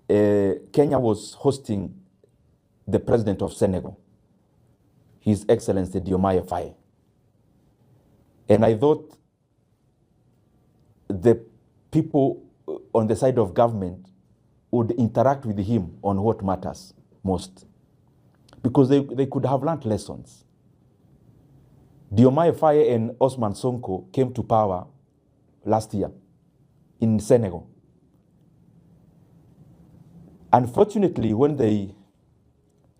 Kenya was hosting the president of Senegal, His Excellency Diomaye Faye. And I thought the people on the side of government would interact with him on what matters most, because they could have learned lessons. Diomaye Faye and Osman Sonko came to power last year in Senegal. Unfortunately, when they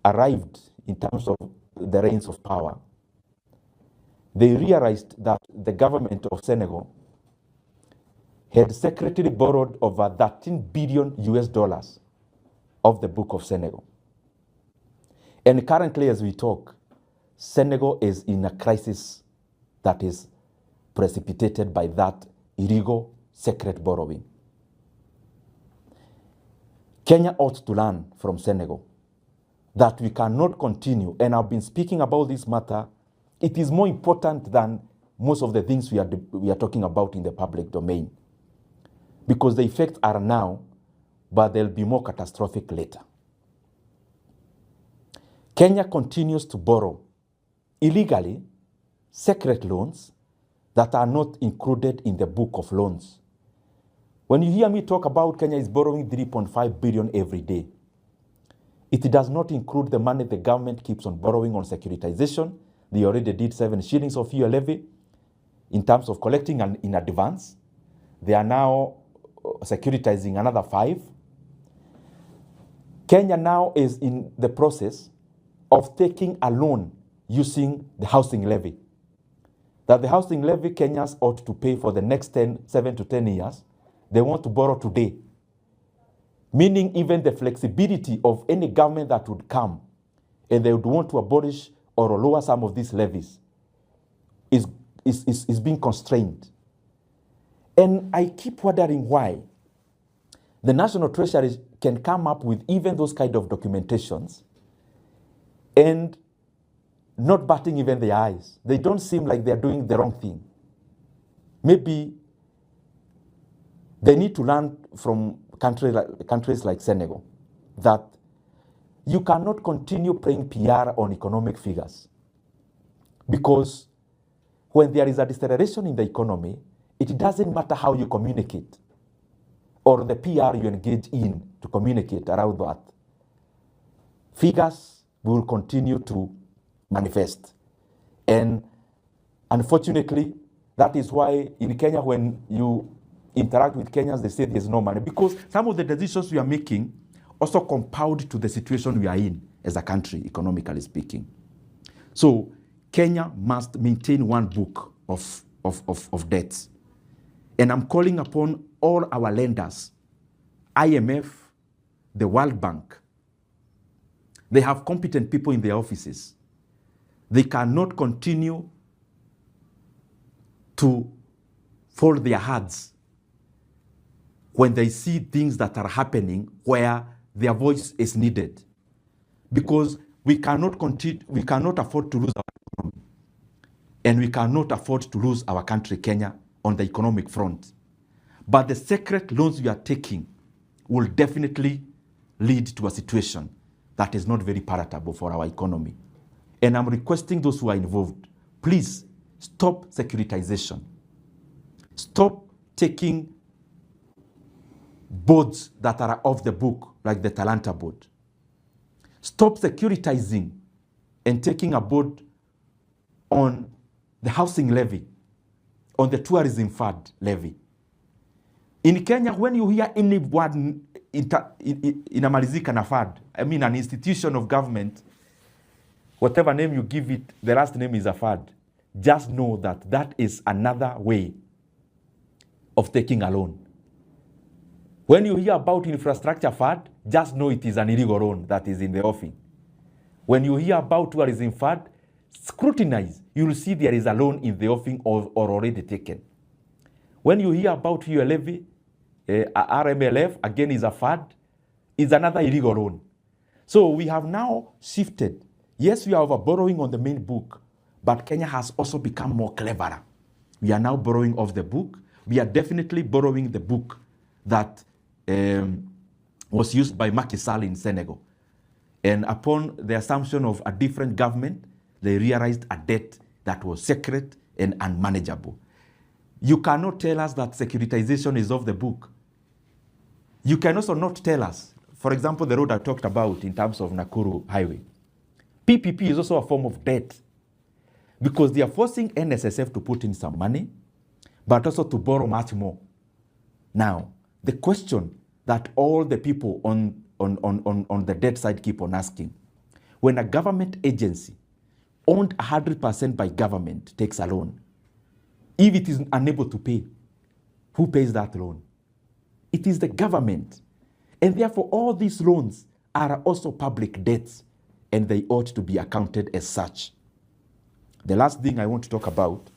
arrived in terms of the reins of power, they realized that the government of Senegal had secretly borrowed over 13 billion US dollars of the Book of Senegal. And currently, as we talk, Senegal is in a crisis that is precipitated by that illegal secret borrowing. Kenya ought to learn from Senegal that we cannot continue, and I've been speaking about this matter. It is more important than most of the things we are talking about in the public domain, because the effects are now, but they'll be more catastrophic later. Kenya continues to borrow illegally secret loans that are not included in the book of loans. When you hear me talk about Kenya is borrowing 3.5 billion every day, it does not include the money the government keeps on borrowing on securitization. They already did 7 shillings of fuel levy in terms of collecting in advance. They are now securitizing another 5. Kenya now is in the process of taking a loan using the housing levy. That the housing levy Kenyans ought to pay for the next 7 to 10 years, they want to borrow today. Meaning even the flexibility of any government that would come and they would want to abolish or lower some of these levies is being constrained. And I keep wondering why the National Treasury can come up with even those kind of documentations and not batting even their eyes. They don't seem like they're doing the wrong thing. Maybe they need to learn from countries like Senegal that you cannot continue playing PR on economic figures, because when there is a deceleration in the economy, it doesn't matter how you communicate or the PR you engage in to communicate around that. Figures will continue to manifest. And unfortunately, that is why in Kenya, when you interact with Kenyans, they say there's no money, because some of the decisions we are making also compound to the situation we are in as a country, economically speaking. So Kenya must maintain one book of debts. And I'm calling upon all our lenders, IMF, the World Bank. They have competent people in their offices. They cannot continue to fold their hands when they see things that are happening where their voice is needed. Because we cannot afford to lose our economy. And we cannot afford to lose our country, Kenya, on the economic front. But the secret loans we are taking will definitely lead to a situation that is not very palatable for our economy. And I'm requesting those who are involved, please stop securitization. Stop taking boards that are off the book, like the Talanta board. Stop securitizing and taking a board on the housing levy, on the tourism fund levy. In Kenya, when you hear anyone inamalizika na fund, I mean an institution of government, whatever name you give it, the last name is a fund. Just know that that is another way of taking a loan. When you hear about infrastructure fund, just know it is an illegal loan that is in the offing. When you hear about tourism fund, scrutinize. You will see there is a loan in the offing or already taken. When you hear about your levy, RMLF, again is a fund, is another illegal loan. So we have now shifted. Yes, we are over borrowing on the main book, but Kenya has also become more cleverer. We are now borrowing off the book. We are definitely borrowing the book that was used by Macky Sall in Senegal. And upon the assumption of a different government, they realized a debt that was secret and unmanageable. You cannot tell us that securitization is off the book. You can also not tell us, for example, the road I talked about in terms of Nakuru Highway. PPP is also a form of debt because they are forcing NSSF to put in some money, but also to borrow much more. Now, the question that all the people on the debt side keep on asking, when a government agency owned 100% by government takes a loan, if it is unable to pay, who pays that loan? It is the government. And therefore, all these loans are also public debts, and they ought to be accounted as such. The last thing I want to talk about